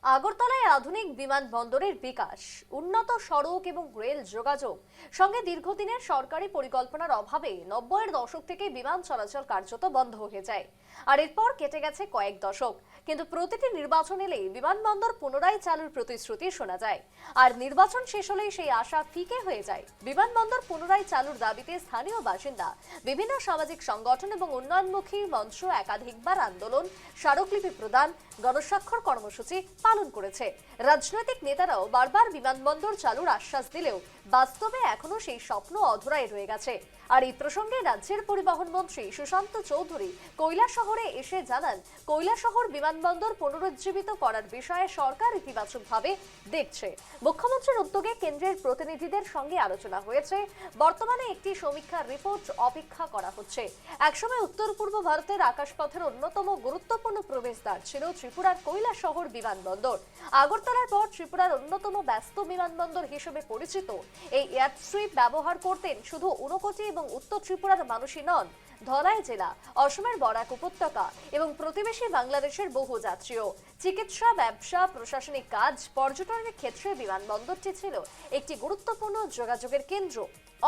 আগরতলায় আধুনিক বিমানবন্দরের বিকাশ, উন্নত সড়ক এবং রেল যোগাযোগ সঙ্গে দীর্ঘদিনের সরকারি পরিকল্পনার অভাবে 90-এর দশক থেকে বিমান চলাচল কার্যত বন্ধ হয়ে যায়। আর এরপর কেটে গেছে কয়েক দশক, কিন্তু প্রতিটি নির্বাচন এলেই বিমানবন্দর পুনরায় চালুর প্রতিশ্রুতি শোনা যায়। আর নির্বাচন শেষ হলেই সেই আশা ফিকে হয়ে যায়। বিমানবন্দর পুনরায় চালুর দাবিতে স্থানীয় বাসিন্দা, বিভিন্ন সামাজিক সংগঠন এবং উন্নয়নমুখী মঞ্চ একাধিকবার আন্দোলন, স্মারকলিপি প্রদান, গণস্বাক্ষর কর্মসূচি পালন করেছে। রাজনৈতিক নেতারাও বারবার বিমানবন্দর চালুর আশ্বাস দিলেও বাস্তবে এখনো সেই স্বপ্ন অধরাই রয়ে গেছে। আর এই প্রসঙ্গে রাজ্যের পরিবহন মন্ত্রী সুশান্ত চৌধুরী কৈলাসহরে এসে জানান, কৈলাসহর বিমানবন্দর পুনরুজ্জীবিত করার বিষয়ে সরকার ইতিবাচকভাবে দেখছে। মুখ্যমন্ত্রীর উদ্যোগে কেন্দ্রের প্রতিনিধিদের সঙ্গে আলোচনা হয়েছে। বর্তমানে একটি সমীক্ষার রিপোর্ট অপেক্ষা করা হচ্ছে। একসময় উত্তর পূর্ব ভারতের আকাশপথের অন্যতম গুরুত্বপূর্ণ প্রবেশদ্বার ছিল ত্রিপুরার কৈলাসহর বিমানবন্দর। আগরতলার পর ত্রিপুরার অন্যতম ব্যস্ত বিমানবন্দর হিসেবে পরিচিত এই এয়ারস্ট্রিপ ব্যবহার করতেন শুধু ঊনকোটি এবং উত্তর ত্রিপুরার মানুষই নন, ধলাই জেলা, অসমের বরাক উপত্যকা এবং প্রতিবেশী বাংলাদেশের বহু যাত্রীও। চিকিৎসা, ব্যবসা, প্রশাসনিক কাজ, পর্যটনের ক্ষেত্রে বিমানবন্দরটি ছিল একটি গুরুত্বপূর্ণ যোগাযোগের কেন্দ্র।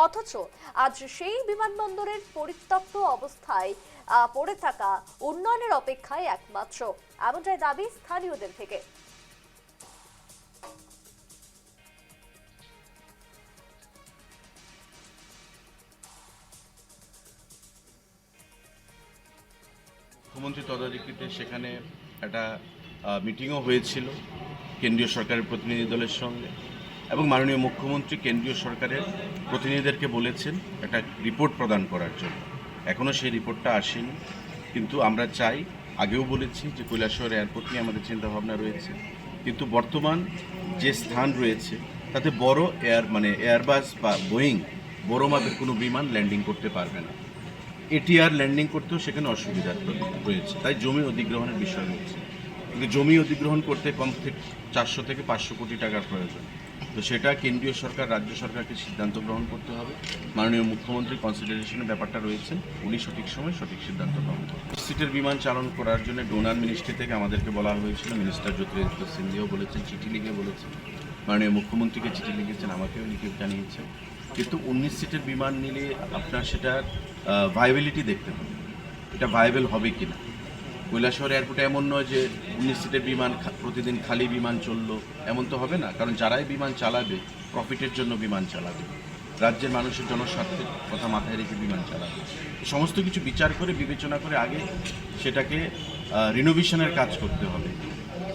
অথচ আজ সেই বিমানবন্দরের পরিত্যক্ত অবস্থায় পড়ে থাকা, উন্নয়নের অপেক্ষায় একমাত্র, এমনটাই দাবি স্থানীয়দের থেকে। মুখ্যমন্ত্রী তদারকিতে সেখানে একটা মিটিংও হয়েছিল কেন্দ্রীয় সরকারের প্রতিনিধি দলের সঙ্গে, এবং মাননীয় মুখ্যমন্ত্রী কেন্দ্রীয় সরকারের প্রতিনিধিদেরকে বলেছেন একটা রিপোর্ট প্রদান করার জন্য। এখনও সেই রিপোর্টটা আসেনি, কিন্তু আমরা চাই, আগেও বলেছি যে কৈলাসহর এয়ারপোর্ট নিয়ে আমাদের চিন্তাভাবনা রয়েছে, কিন্তু বর্তমান যে স্থান রয়েছে তাতে বড় এয়ারবাস বা বোয়িং বড় মাপের কোনো বিমান ল্যান্ডিং করতে পারবে না। এটিআর ল্যান্ডিং করতেও সেখানে অসুবিধা রয়েছে, তাই জমি অধিগ্রহণের বিষয় রয়েছে। কিন্তু জমি অধিগ্রহণ করতে কম থেকে 400 থেকে 500 কোটি টাকার প্রয়োজন। তো সেটা কেন্দ্রীয় সরকার, রাজ্য সরকারকে সিদ্ধান্ত গ্রহণ করতে হবে। মাননীয় মুখ্যমন্ত্রী কনসিডারেশনের ব্যাপারটা রয়েছেন, উনি সঠিক সময় সঠিক সিদ্ধান্ত গ্রহণ করবেন। সিটের বিমান চালন করার জন্য ডোনার মিনিস্ট্রি থেকে আমাদেরকে বলা হয়েছিল, মিনিস্টার জ্যোতিরাদিত্য সিন্ধিয়াও বলেছেন, চিঠি লিখে বলেছেন, মাননীয় মুখ্যমন্ত্রীকে চিঠি লিখেছেন, আমাকেও লিখে জানিয়েছেন। কিন্তু 19 সিটের বিমান নিলে আপনার সেটার ভায়াবিলিটি দেখতে হবে, এটা ভায়াবেল হবে কি না। কৈলাসহর এয়ারপোর্টে এমন নয় যে 19 সিটের বিমান প্রতিদিন খালি বিমান চললো, এমন তো হবে না। কারণ যারাই বিমান চালাবে প্রফিটের জন্য বিমান চালাবে, রাজ্যের মানুষের জনস্বার্থের কথা মাথায় রেখে বিমান চালাবে। সমস্ত কিছু বিচার করে বিবেচনা করে আগে সেটাকে রিনোভেশনের কাজ করতে হবে।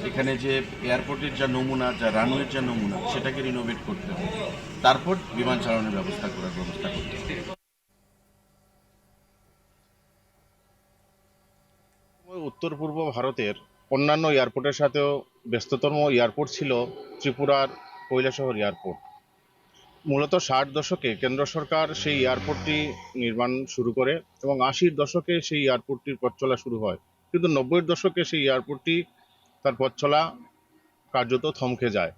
এখানে যে এয়ারপোর্টের যা নমুনা, যা রানওয়ের যা নমুনা, সেটাকে রিনোভেট করতে হবে, তারপর বিমান চালানোর ব্যবস্থা করতে হবে। উত্তর পূর্ব ভারতের অন্যান্য এয়ারপোর্টের সাথেও ব্যস্ততম এয়ারপোর্ট ছিল ত্রিপুরার কৈলাসহর এয়ারপোর্ট। মূলত 60 দশকে কেন্দ্র সরকার সেই এয়ারপোর্টটি নির্মাণ শুরু করে এবং 80-র দশকে সেই এয়ারপোর্টটির পথ চলা শুরু হয়, কিন্তু 90-এর দশকে সেই এয়ারপোর্টটি তার পথ চলা কার্যত থমকে যায়।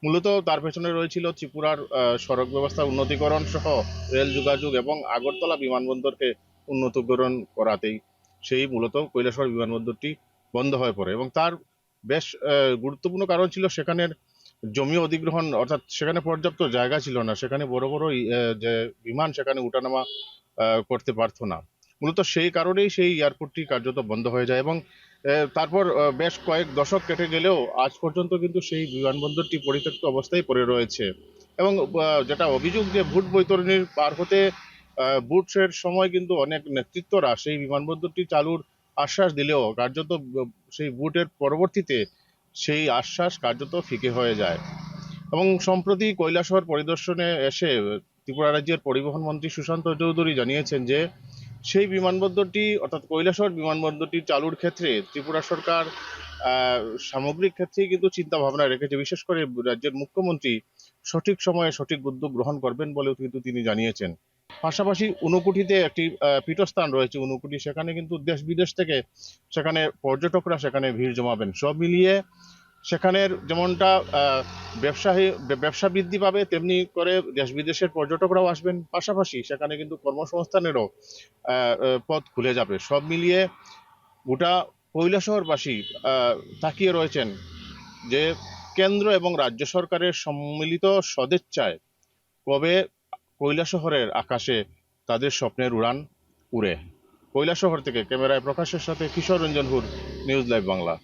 মূলত তার পেছনে রয়েছিল ত্রিপুরার সড়ক ব্যবস্থা উন্নতিকরণ সহ রেল যোগাযোগ এবং আগরতলা বিমানবন্দরকে উন্নতিকরণ করাতেই সেই মূলত কৈলাসহর বিমানবন্দরটি বন্ধ হয়ে পড়ে। এবং তার বেশ গুরুত্বপূর্ণ কারণ ছিল সেখানের জমি অধিগ্রহণ, অর্থাৎ সেখানে পর্যাপ্ত জায়গা ছিল না, সেখানে বড় বড় যে বিমান সেখানে উঠানামা করতে পারতো না। মূলত সেই কারণেই সেই এয়ারপোর্টটি কার্যত বন্ধ হয়ে যায় এবং তারপর বেশ কয়েক দশক কেটে গেলেও আজ পর্যন্ত কিন্তু সেই বিমানবন্দরটি পরিত্যক্ত অবস্থায় পড়ে রয়েছে। এবং যেটা অভিযোগ যে ভোট বৈতরণীর পার হতে বুথের সময় কিন্তু অনেক নেতৃত্বরা সেই বিমানবন্দরটি চালুর আশ্বাস দিলেও কার্যত সেই বুথের পরবর্তীতে সেই আশ্বাস কার্যত ফিকে হয়ে যায়। এবং সম্প্রতি কৈলাসহর পরিদর্শনে এসে ত্রিপুরা রাজ্যের পরিবহন মন্ত্রী সুশান্ত চৌধুরী জানিয়েছেন যে সেই বিমানবন্দরটি, অর্থাৎ কৈলাসহর বিমানবন্দরটি চালুর ক্ষেত্রে ত্রিপুরা সরকার সামগ্রিক ক্ষেত্রেই কিন্তু চিন্তা ভাবনা রেখেছে। বিশেষ করে রাজ্যের মুখ্যমন্ত্রী সঠিক সময়ে সঠিক উদ্যোগ গ্রহণ করবেন বলেও কিন্তু তিনি জানিয়েছেন। পাশাপাশি ঊনকোটিতে একটি পীঠস্থান রয়েছে ঊনকোটি, সেখানে কিন্তু দেশ বিদেশ থেকে সেখানে পর্যটকরা সেখানে ভিড় জমাবেন। সব মিলিয়ে সেখানের যেমনটা ব্যবসা বৃদ্ধি পাবে, তেমনি করে দেশ বিদেশের পর্যটকরাও আসবেন, পাশাপাশি সেখানে কিন্তু কর্মসংস্থানেরও পথ খুলে যাবে। সব মিলিয়ে গোটা কৈলাসহরবাসী তাকিয়ে রয়েছেন যে কেন্দ্র এবং রাজ্য সরকারের সম্মিলিত সদিচ্ছায় কবে কৈলাসহরের আকাশে তাদের স্বপ্নের উড়ান উড়ে। কৈলাসহর থেকে ক্যামেরায় প্রকাশের সাথে কিশোর রঞ্জন হুর, নিউজ লাইভ বাংলা।